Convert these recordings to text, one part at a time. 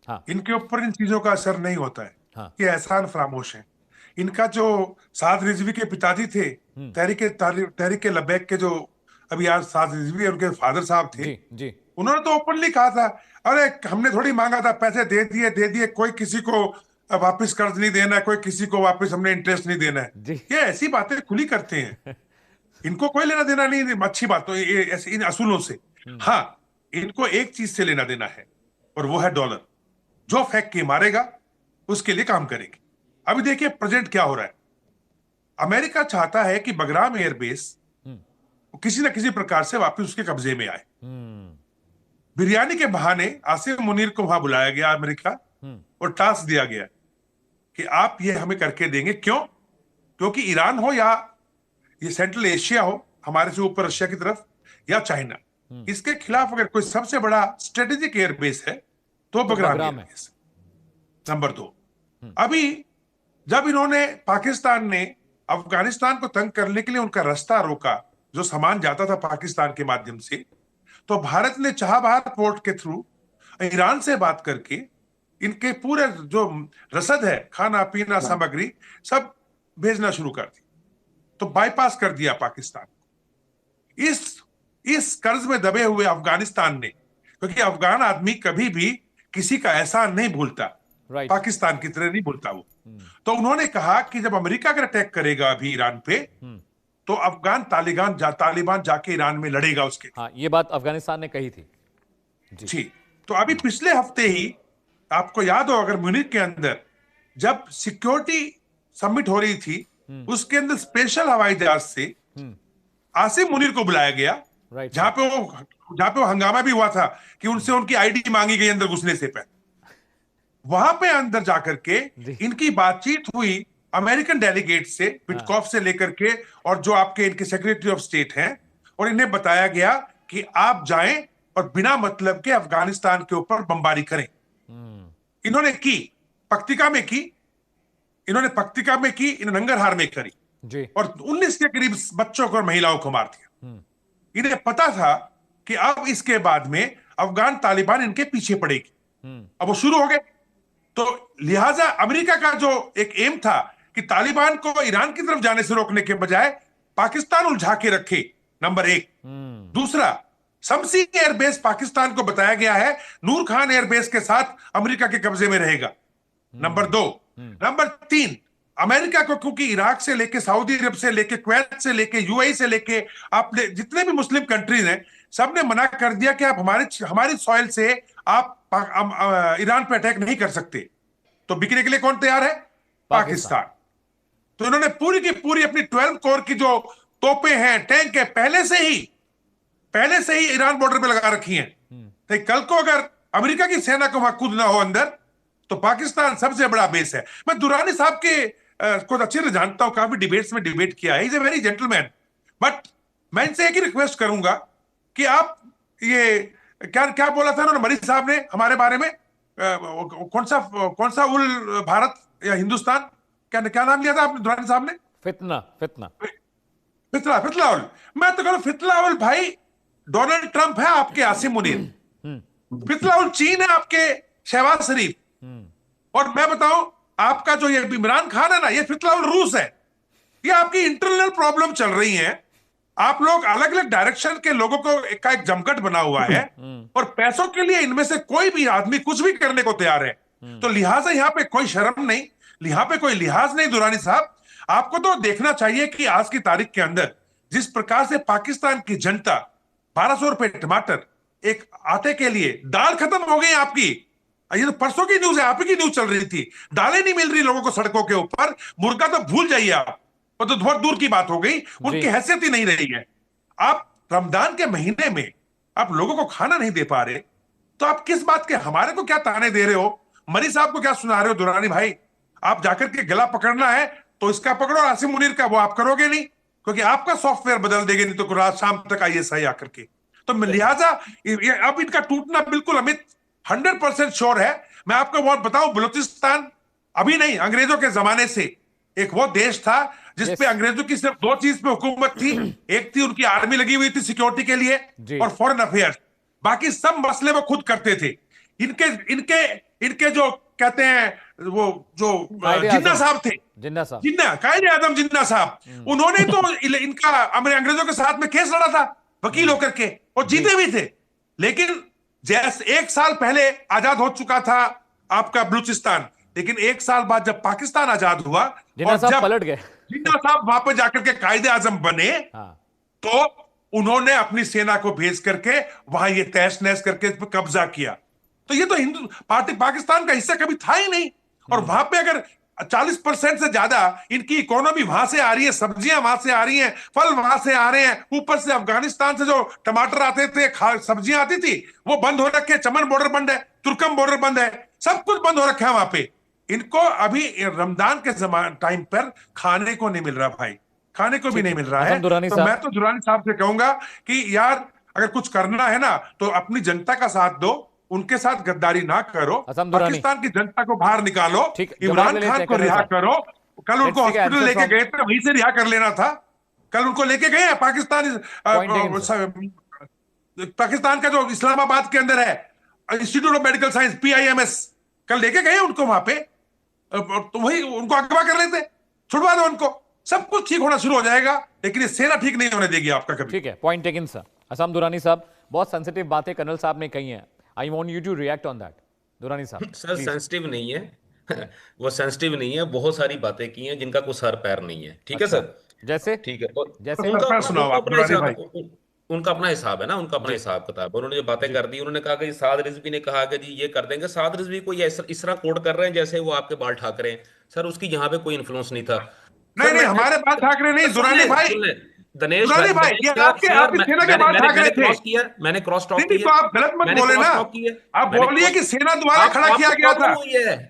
हाँ। इनके ऊपर इन चीजों का असर नहीं होता है। हाँ। ये एहसान फरामोश है। इनका जो साद रिजवी के पिताजी थे, तहरीक लब्बैक के जो अभी आज साद रिजवी उनके फादर साहब थे, जी जी। उन्होंने तो ओपनली कहा था, अरे हमने थोड़ी मांगा था, पैसे दे दिए, कोई किसी को वापस कर्ज नहीं देना है, कोई किसी को वापस हमने इंटरेस्ट नहीं देना है। जी। ये ऐसी बातें खुली करते हैं, इनको कोई लेना देना नहीं अच्छी बात तो ये ऐसे इन असूलों से। हाँ, इनको एक चीज से लेना देना है और वो है डॉलर। जो फेंक के मारेगा उसके लिए काम करेगी। अभी देखिए प्रेजेंट क्या हो रहा है। अमेरिका चाहता है कि बगराम एयरबेस किसी न किसी प्रकार से वापस उसके कब्जे में आए। बिरयानी के बहाने आसिम मुनीर को वहां बुलाया गया अमेरिका और टास्क दिया गया कि आप ये हमें करके देंगे। क्यों? क्योंकि ईरान हो या ये सेंट्रल एशिया हो हमारे से ऊपर रशिया की तरफ, या चाइना, इसके खिलाफ अगर कोई सबसे बड़ा स्ट्रेटेजिक एयरबेस है तो तो बगराम बगराम है। एयरबेस। नंबर 2, अभी जब इन्होंने पाकिस्तान ने अफगानिस्तान को तंग करने के लिए उनका रास्ता रोका, जो सामान जाता था पाकिस्तान के माध्यम से, तो भारत ने चाबहार पोर्ट के थ्रू ईरान से बात करके इनके पूरे जो रसद है, खाना पीना सामग्री, सब भेजना शुरू कर दी। तो बाईपास कर दिया पाकिस्तान। इस इस कर्ज में दबे हुए अफगानिस्तान ने, क्योंकि अफगान आदमी कभी भी किसी का एहसान नहीं भूलता, राइट। पाकिस्तान की तरह नहीं भूलता वो। तो उन्होंने कहा कि जब अमेरिका अगर अटैक करेगा अभी ईरान पे, तो अफगान तालिबान जाके ईरान में लड़ेगा उसके लिए। हाँ, ये बात अफगानिस्तान ने कही थी। जी। जी। तो अभी पिछले हफ्ते ही आपको याद हो अगर म्यूनिख के अंदर जब सिक्योरिटी समिट हो रही थी, उसके अंदर स्पेशल हवाई जहाज से आसिम मुनीर को बुलाया गया, राइट। जहां पे वो हंगामा भी हुआ था कि उनसे उनकी आईडी मांगी गई अंदर घुसने से पहले। वहां पे अंदर जाकर के जी। इनकी बातचीत हुई अमेरिकन डेलीगेट से, पिटकॉफ से लेकर के, और जो आपके इनके सेक्रेटरी ऑफ स्टेट हैं, और इन्हें बताया गया कि आप जाएं और बिना मतलब के अफगानिस्तान के ऊपर बमबारी करें। इन्होंने की, पक्तिका में की, इन्होंने नंगरहार में करी, जी। और 19 के करीब बच्चों को और महिलाओं को मार दिया। इन्हें पता था कि अब इसके बाद में अफगान तालिबान इनके पीछे पड़ेगी। अब वो शुरू हो गए। तो लिहाजा अमेरिका का जो एक एम था कि तालिबान को ईरान की तरफ जाने से रोकने के बजाय पाकिस्तान उलझा के रखे, नंबर 1। दूसरा, शमसी एयरबेस पाकिस्तान को बताया गया है नूर खान एयरबेस के साथ अमेरिका के कब्जे में रहेगा, नंबर 2। नंबर 3, अमेरिका को, क्योंकि इराक से लेके सऊदी अरब से लेके कुवैत से लेके यूएई से लेके आप जितने भी मुस्लिम कंट्रीज हैं, सबने मना कर दिया कि आप हमारी सॉइल से आप ईरान पे अटैक नहीं कर सकते। तो बिकने के लिए कौन तैयार है? पाकिस्तान। तो इन्होंने पूरी की पूरी अपनी 12 कोर की जो तोपें हैं, टैंक है, पहले से ही ईरान बॉर्डर पे लगा रखी हैं। तो कल को अगर अमेरिका की सेना को वहां कूदना हो अंदर, तो पाकिस्तान सबसे बड़ा बेस है। मैं दुरानी साहब के को अच्छे से जानता हूं, काफी डिबेट्स में डिबेट किया है, is a very gentleman. But मैं इनसे एक ही रिक्वेस्ट करूंगा कि आप ये क्या क्या बोला था उन्होंने, मरीज साहब ने हमारे बारे में, कौन सा उल भारत या हिंदुस्तान, क्या क्या नाम लिया था आपने दुरानी साहब ने? फितना। फितना। फितला उल। मैं तो कहूं फितला उल भाई डोनाल्ड ट्रंप है आपके आसिम मुनीर, फितला उल चीन है आपके शहबाज शरीफ, और मैं बताऊं आपका जो ये इमरान खान है ना, ये फितला उल रूस है। ये आपकी इंटरनल प्रॉब्लम चल रही है। आप लोग अलग अलग डायरेक्शन के लोगों को का एक जमघट बना हुआ है, और पैसों के लिए इनमें से कोई भी आदमी कुछ भी करने को तैयार है। तो लिहाजा यहां पे कोई शर्म नहीं, यहां पे कोई लिहाज नहीं। दुरानी साहब, आपको तो देखना चाहिए कि आज की तारीख के अंदर जिस प्रकार से पाकिस्तान की जनता 1200 रुपए टमाटर, एक आटे के लिए दाल खत्म हो गई आपकी। ये तो परसों की न्यूज है, आप ही की न्यूज चल रही थी, दालें नहीं मिल रही लोगों को सड़कों के ऊपर। मुर्गा तो भूल जाइए आप, वो तो बहुत दूर की बात हो गई, उनकी हैसियत ही नहीं रही है। आप रमजान के महीने में आप लोगों को खाना नहीं दे पा रहे, तो आप किस बात के, हमारे को क्या ताने दे रहे हो, मरी साहब को क्या सुना रहे हो? दुरानी भाई, आप जाकर के गला पकड़ना है तो इसका पकड़ो, आसिम मुनीर का वो आप करोगे नहीं, क्योंकि आपका सॉफ्टवेयर बदल देंगे, नहीं तो रात शाम तक आइए सही आकर के। तो लिहाजा अब इनका टूटना बिल्कुल अमित 100% श्योर है। मैं आपको बहुत बताऊं, बलूचिस्तान अभी नहीं, अंग्रेजों के जमाने से एक वो देश था जिसपे अंग्रेजों की सिर्फ 2 चीज पे हुकूमत थी। एक थी उनकी आर्मी लगी हुई थी सिक्योरिटी के लिए, और फॉरेन अफेयर्स। बाकी सब मसले वो खुद करते थे। इनके इनके इनके जो कहते हैं वो जो कायदे जिन्ना आज़म। साहब थे, जिन्ना साहब। जिन्ना कायदे आजम जिन्ना साहब, उन्होंने तो इनका अंग्रेजों के साथ में केस लड़ा था वकील होकर के, और जीते भी थे। लेकिन जैसे 1 साल पहले आजाद हो चुका था आपका बलूचिस्तान, लेकिन 1 साल बाद जब पाकिस्तान आजाद हुआ जिन्ना और साहब जब पलट गए। जिन्ना साहब वहां पर जाकर के कायदे आजम बने, हाँ। तो उन्होंने अपनी सेना को भेज करके वहां ये तहस नहस करके इस पर कब्जा किया। तो ये तो हिंदू पार्टी पाकिस्तान का हिस्सा कभी था ही नहीं। और वहां पे अगर 40% से ज्यादा इनकी इकोनॉमी वहां से आ रही है, सब्जियां वहां से आ रही हैं, फल वहां से आ रहे हैं, ऊपर से अफगानिस्तान से जो टमाटर आते थे, सब्जियां आती थी, वो बंद हो रखे, चमन बॉर्डर बंद है, तुर्कम बॉर्डर बंद है, सब कुछ बंद हो रखा है वहां पे। इनको अभी रमजान के टाइम पर खाने को नहीं मिल रहा भाई, खाने को भी नहीं मिल रहा है। असम दुरानी तो साहब। मैं तो दुरानी साहब से कहूंगा कि यार अगर कुछ करना है ना तो अपनी जनता का साथ दो, उनके साथ गद्दारी ना करो, असम दुरानी। पाकिस्तान की जनता को बाहर निकालो, ठीक, जवाब इमरान ले लेते खान हैं को कर्नल रिहा साहब। करो। कल उनको Let's take हॉस्पिटल answer लेके from- गए थे, वहीं से रिहा कर लेना था। कल उनको लेके गए हैं पाकिस्तान, Point taken, पाकिस्तान का जो इस्लामाबाद के अंदर है institute of medical science PIMS, कल लेके गए उनको वहां पे, तो वही उनको अगवा कर लेते, छुड़वा दो उनको, सब कुछ ठीक होना शुरू हो जाएगा। लेकिन ये सेना ठीक नहीं होने देगी आपका कभी। ठीक है, point taken sir. Asad Durrani साहब, बहुत सेंसिटिव बातें कर्नल साहब ने कही हैं, I want you to react on that. Durrani साहब सर सेंसिटिव नहीं है वो सेंसिटिव नहीं है, बहुत सारी बातें की हैं जिनका कोई सर पैर नहीं है। ठीक है सर, जैसे ठीक है। और जैसे सर पैर सुनाओ आप दुरानी भाई। उनका अपना हिसाब है ना, उनका अपना हिसाब किताब है। उन्होंने जो बातें कर दी, उन्होंने कहा कि साद रिजवी ने कहा कि जी ये कर देंगे। साद रिजवी को ये इस तरह कोट कर रहे हैं जैसे वो आपके बाल ठाकरे हैं। सर उसकी यहाँ पे कोई इन्फ्लुएंस नहीं था। नहीं नहीं, हमारे बाल ठाकरे नहीं, दुरानी भाई, दिनेश दुरानी भाई, ये आपके सेना के बाल ठाकरे थे। क्रॉस किया, मैंने क्रॉस टॉक नहीं किया। तो आप गलत मत मैंने बोले ना, क्रॉस टॉक किया। आप बोलिए कि सेना द्वारा खड़ा किया गया था।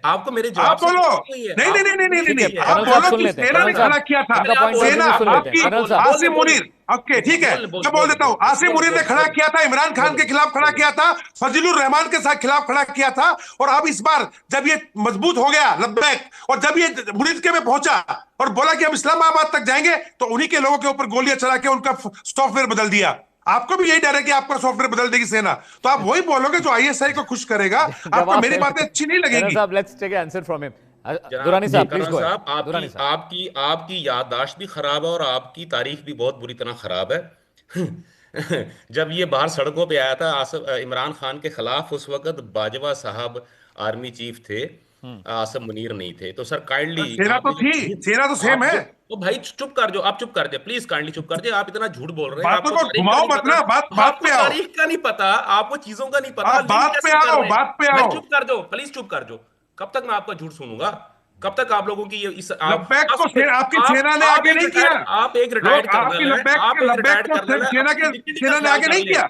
आपको मेरे आप जवाब से बोलो, प्रॉब्लम हुई है। नहीं नहीं नहीं नहीं ठीक है, नहीं, आप कर्नल साहब बोलो सुन कि लेते हैं, सेना ने कर्नल साहब, खड़ा किया था, उनका point सेना सुन लेते हैं, आपकी, कर्नल साहब। आसिम मुनीर, ओके ठीक है, मैं बोल देता हूँ, आसिम मुनीर ने खड़ा किया था, इमरान खान के खिलाफ खड़ा किया था, फजीलुर रहमान के साथ खिलाफ खड़ा किया था। और अब इस बार जब ये मजबूत हो गया लब्बैक, और जब ये मुरीदके में पहुंचा और बोला कि हम इस्लामाबाद तक जाएंगे, तो उन्हीं के लोगों के ऊपर गोलियां चला के उनका सॉफ्टवेयर बदल दिया। आपको भी यही डर है कि आपका सॉफ्टवेयर बदल देगी सेना, तो आप वही बोलोगे जो ISI को खुश करेगा। आपको मेरी बातें अच्छी नहीं लगेगी। साहब, let's take answer from him. Durrani साहब प्लीज गो साहब, अहेड। दुरानी साहब, आपकी याददाश्त भी खराब है और आपकी तारीख भी बहुत बुरी तरह खराब है। जब ये बाहर सड़कों पे आया था इमरान खान के खिलाफ, उस वक्त बाजवा साहब आर्मी चीफ थे, आसिम मुनीर नहीं थे। तो सर काइंडली, सेना तो थी, सेना तो सेम है। तो भाई चुप कर जाओ, आप चुप कर जाए प्लीज, काइंडली चुप कर जाए। आप इतना झूठ बोल रहे हैं, बातों आपको को तारीख घुमाओ का मत नहीं ना, पता, बात पे आपको आओ। तारीख का नहीं पता, आपको चीजों का नहीं पता। आप लिंक बात कैसे पे कर आओ, रहे हैं? बात पे भाई आओ। चुप कर दो प्लीज, चुप कर दो। कब तक मैं आपका झूठ सुनूंगा? कब तक आप लोगों की ये लब्बैक को आपकी सेना ने आगे नहीं किया। आप एक रिटायर्ड आपकी कर्नल हैं, आप एक रिटायर्ड को कर्नल हैं, सेना अपनी डिग्निटी का ने ख्याल आगे कर नहीं लें। किया।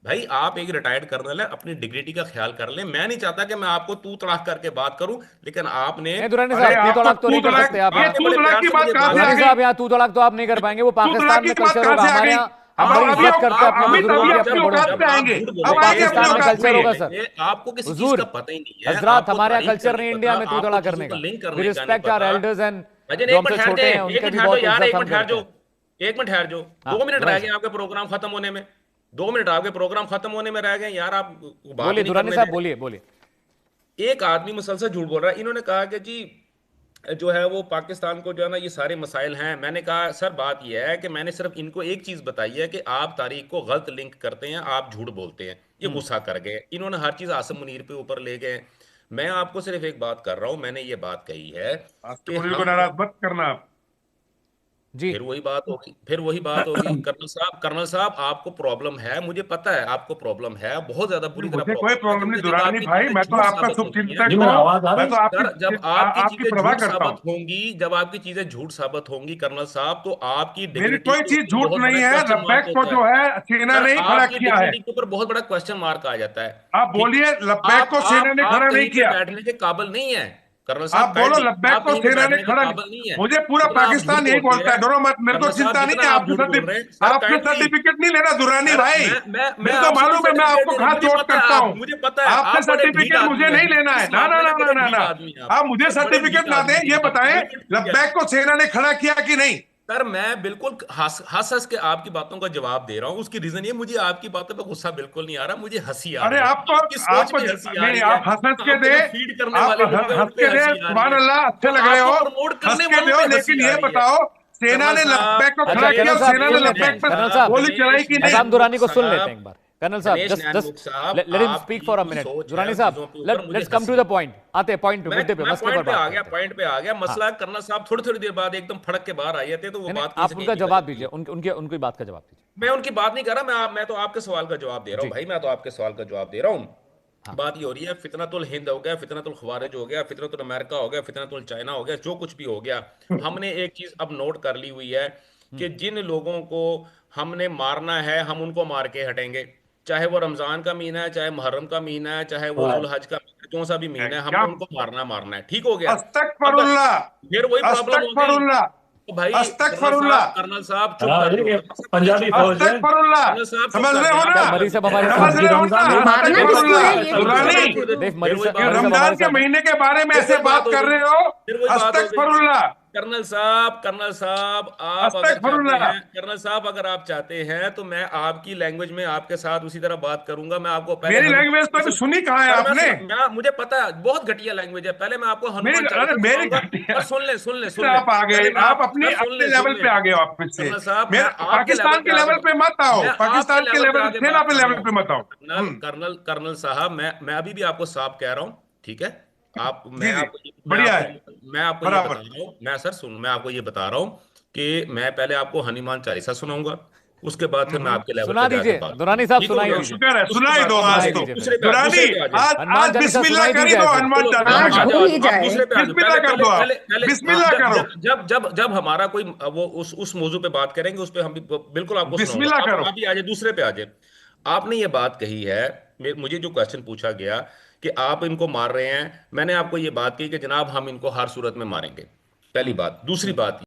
भाई आप एक रिटायर्ड कर्नल है, अपनी डिग्निटी का ख्याल कर लें। मैं नहीं चाहता कि मैं आपको तू तड़ाक करके बात करूं, लेकिन आपने दुरानी अरे साहब, तू तड़ाक तो आपको नहीं कर सकते आप। ये तू तड़ाक की बात कहां से आ दुरानी गई? साहब, यहाँ तू तड़ाक तो आप नहीं कर पाएंगे, वो पाकिस्तान में कल्चर होगा। हमारे यहाँ हम बड़ी अभी इज्जत करते हैं अपने अभी बुजुर्गों की, अभी अपने अपनी बड़ों औकात की। पे आएंगे, अब आगे पाकिस्तान अपनी में औकात कल्चर पे। होगा सर। आपको किसी चीज हुजूर, का पता ही नहीं है। हजरात, आपको हमारे यहाँ तारीख कल्चर का नहीं नहीं इंडिया पता, में तू आपको तड़ा चीजों करने को का। लिंक वी करने का नहीं रिस्पेक्ट आवर पता। एल्डर्स एंड अजय जो एक हमसे मिनट ठहर छोटे जाए, हैं एक उनके मिनट भी ठहर बहुत जाओ यार, एक इज्जत हम मिनट ठहर करते जाओ, हैं। एक मिनट ठहर जाओ। हाँ, 2 मिनट रह दुरानी गए साहब। आपके प्रोग्राम खत्म होने में, 2 मिनट आपके प्रोग्राम खत्म होने में रह गए यार, आप बात बोलिए ही नहीं दुरानी करने साहब, दे। बोलिए बोलिए। एक आदमी मुसलसल झूठ बोल रहा है। इन्होंने कहा कि जी जो है वो पाकिस्तान को जो है ना ये सारे मसाइल हैं। मैंने कहा सर बात ये है कि मैंने सिर्फ इनको एक चीज़ बताई है कि आप तारीख को गलत लिंक करते हैं, आप झूठ बोलते हैं। ये गुस्सा कर गए, इन्होंने हर चीज़ आसिम मुनीर पे ऊपर ले गए। मैं आपको सिर्फ एक बात कर रहा हूँ, मैंने ये बात कही है कि मुनीर को हम, नाराज मत करना आप। जी, फिर वही बात होगी। कर्नल साहब आपको प्रॉब्लम है, मुझे पता है आपको प्रॉब्लम है, बहुत ज्यादा बुरी तरह मुझे कोई प्रॉब्लम नहीं दुरानी भाई, मैं तो आपका शुभचिंतक मैं हूँ। मैं तो सर जब आपकी आपकी चीजें परवाह झूठ करता हूँ। साबित होंगी, जब आपकी चीजें झूठ साबित होंगी कर्नल साहब, तो आपकी मेरी डिग्निटी कोई के चीज ऊपर झूठ बहुत नहीं बड़ा है। क्वेश्चन मार्क लब्बैक को होता जो है। है सेना सर ने ही खड़ा आपकी किया है। डिग्निटी के ऊपर बहुत बड़ा क्वेश्चन मार्क आ जाता है। आप बोलिए लब्बैक को सेना ने खड़ा नहीं किया। बैठने के काबिल नहीं है कर्नल आप साहब, बोलो लब्बैक को सेना ने खड़ा नहीं है। मुझे पूरा जितना आप पाकिस्तान झूठ यही बोलते बोलता है, हैं, डरो मत, मेरे को कर्नल साहब, चिंता नहीं जितना है। आप झूठ बोल रहे हैं, सर, आपसे kindly- सर्टिफिकेट नहीं लेना दुरानी सर, भाई। मैं मेरे को आपसे मालूम है, मैं आपको certificate हाथ मुझे जोड़ पता है, करता हूँ। मुझे पता है आपसे आप बड़े ढीठ सर्टिफिकेट आदमी मुझे हैं। नहीं लेना है। इस ना ना मामले ना में ना बड़े ना ढीठ ना, आदमी हैं आप मुझे बड़े सर्टिफिकेट ढीठ ना आदमी दें, हैं ये आप। बताएं ठीक है। लब्बैक को सेना ने खड़ा किया कि नहीं। सर मैं बिल्कुल हंस हंस हंस के आपकी बातों का जवाब दे रहा हूँ। उसकी रीजन ये, मुझे आपकी बातों पे गुस्सा बिल्कुल नहीं आ रहा, मुझे हंसी आ अरे रही है, आप तो आपकी सोच आपको पे हंसी आ नहीं, रही है, आप हंस के आप पे दे, जो फीड करने आप वाले लोग हैं उन हंस पे के दे, हंसी आ रही सुभान है, अल्लाह, अच्छे तो लग रहे हो, आपको प्रमोट हंस करने के वालों दो। पे हंसी लेकिन आ ये रही है। बताओ, सेना कर्नल ने साहब, लब्बैक को अच्छा खड़ा किया कर्नल और साहब सेना ने सुन लेते लब्बैक हैं, पे कर्नल साहब, साहब गोली चलाई दिनेश कि नहीं? असाम दुरानी को सुन लेते साहब, हैं एक बार। कर्नल साहब दिनेश जस्ट नैनमुख जस्ट साहब, लेट हिम स्पीक आपकी फॉर अ जो मिनट। सोच है दुरानी उन साहब चीजों के ऊपर मुझे लेट्स कम टू हंसी द पॉइंट, आते हैं पॉइंट पे, मुद्दे पे, मैं मसले पर बात करते हैं। पॉइंट पे आ गया। हाँ मसला कर्नल साहब थोड़ी थोड़ी देर बाद एकदम फड़क के बाहर आ जाते तो वो नहीं नहीं, बात कहीं से आप कहीं उनका निकल जवाब जाती दीजिए, है। उनके उनकी बात का जवाब दीजिए। मैं हाँ उनकी बात नहीं कर रहा, मैं तो आपके सवाल का जवाब दे रहा हूँ जी भाई, मैं तो आपके सवाल का जवाब दे रहा हूँ। हाँ बात ये हो रही है, फितनतुल हिंद हो गया, फितनतुल खवारिज हो गया, फितनतुल अमेरिका हो गया, फितनतुल चाइना हो गया, जो कुछ भी हो गया, हमने एक चीज अब नोट कर ली हुई है कि जिन लोगों को हमने मारना है हम उनको मार के हटेंगे। चाहे वो रमजान का महीना है, चाहे मुहर्रम का महीना है, चाहे वो हाँ। जुल हज का महीना है, कौन सा भी महीना है, क्या हमने उनको मारना मारना है। ठीक हो गया। अब अस्तगफिरुल्लाह, फिर वही प्रॉब्लम हो गई। अस्तगफिरुल्लाह, तो भाई अस्तगफिरुल्लाह, कर्नल साहब चुप हाँ, कर जाओ, ये कर्नल साहब प्लीज पंजाबी चुप कर फौज जाओ, है। अस्तगफिरुल्लाह। कर्नल साहब चुप समझ कर रहे जाए, हो आप ना? क्या चुप कर मरीज साहब जाए। हमारे समझ साथ? ये रहे हो ना? रमजान में मारना फिर वही किसको बात है हो ये गई, भी तो फिर दुरानी, जरा वही पूछ देख फिर मरीज वही साहब, ये बात मरीज हो साहब गई, रमजान हमारे के साथ हैं। महीने के बारे में फिर ऐसे वही बात बात हो कर गई, रहे हो? फिर वही बात हो गई। अस्तगफिरुल्लाह, कर्नल साहब आप अगर चाहते अस्तगफिरुल्लाह। हैं, कर्नल साहब अगर आप चाहते हैं तो मैं आपकी लैंग्वेज में आपके साथ उसी तरह बात करूंगा। मैं आपको पहले मेरी हनुमान लैंग्वेज तो अभी चालीसा, सुनी कहाँ है सर आपने? मुझे पता है बहुत घटिया लैंग्वेज है। पहले मैं आपको हनुमान अरे चालीसा मेरी सुनाऊंगा। घटिया, सर सुन ले सुन ले फिर सुन ले, आप आ गए, पहले मैं आप आप अपने सर सुन अपने ले सुन लेवल ले। पे आ गए आप फिर से। कर्नल साहब मैं मेरे आपके लेवल पाकिस्तान पे के आगे लेवल पे मत आओ, मैं आपके पाकिस्तान के लेवल पे लेवल, आगे सेना बात पे कर रहा लेवल हूँ। पे मत आओ। कर्नल साहब, मैं अभी भी आपको साफ कह रहा हूँ, ठीक है? आप जी जी, मैं बढ़िया आपको है, मैं आपको ये बता बराबर। रहा हूँ, मैं सर सुन मैं आपको ये बता रहा हूँ कि मैं पहले आपको हनुमान चालीसा सुनाऊंगा, उसके बाद फिर मैं आपके लेवल सुना पे जाके दीजिए बात दुरानी करूंगा। साहब, ठीक हो सुनाई गया? तो दीजिए, शुक्र है, उसके सुनाई बाद दो आज सुनाई तो। दीजिए फिर। दुरानी, दूसरे पे आ जाओ। आज हनुमान आज चालीसा बिस्मिल्लाह सुनाई कर ही दीजिए दो फिर। हनुमान चलो चालीसा आज आ का। हो जाओ, ही आप जाए। दूसरे पे आ जाओ। बिस्मिल्लाह कर दो आप, पहले बिस्मिल्लाह करो, जब हमारा कोई वो उस मौजू पे बात करेंगे उस पे हम बिल्कुल आपको सुनाऊंगा। बिस्मिल्लाह आप करो। आप ही आ जाए, दूसरे पे आ जाए। आपने ये बात कही है, मुझे जो क्वेश्चन पूछा गया कि आप इनको मार रहे हैं, मैंने आपको ये बात कही कि जनाब हम इनको हर सूरत में मारेंगे। पहली बात। दूसरी बात